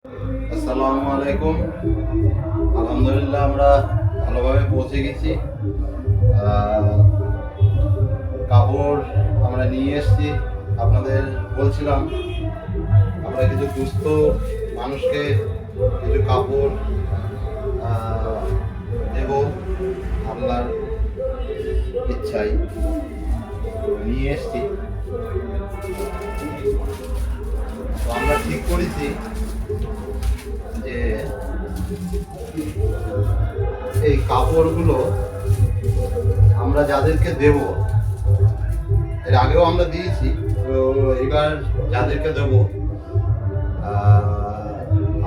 আসসালামু আলাইকুম। আলহামদুলিল্লাহ আমরা ভালোভাবে পৌঁছে গেছি। কাপড় আমরা নিয়ে এসেছি। আপনাদের বলছিলাম আমরা কিছু দুস্থ মানুষকে কিছু কাপড় দেব আল্লাহর ইচ্ছায় নিয়ে এসেছি। তো আমরা ঠিক করেছি যে এই কাপড়গুলো আমরা যাদেরকে দেব, এর আগেও আমরা দিয়েছি, তো এবার যাদেরকে দেব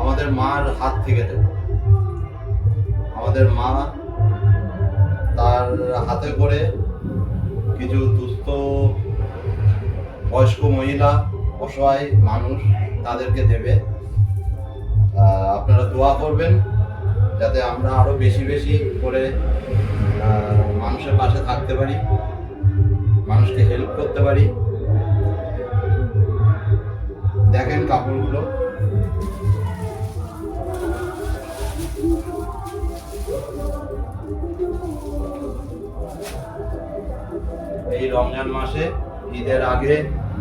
আমাদের মার হাত থেকে দেব। আমাদের মা তার হাতে করে কিছু দুস্থ বয়স্ক মহিলা, অসহায় মানুষ তাদেরকে দেবে। আপনারা দোয়া করবেন যাতে আমরা আরো বেশি বেশি করে মানুষের পাশে থাকতে পারি, মানুষকে হেল্প করতে পারি। দেখেন কাপড়গুলো, এই রমজান মাসে ঈদের আগে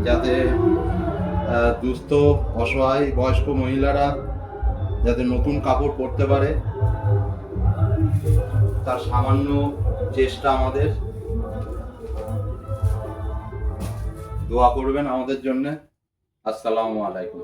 যাতে দুস্থ অসহায় বয়স্ক মহিলারা যাতে নতুন কাপড় পরতে পারে তার সামান্য চেষ্টা আমাদের। দোয়া করবেন আমাদের জন্য। আসসালামু আলাইকুম।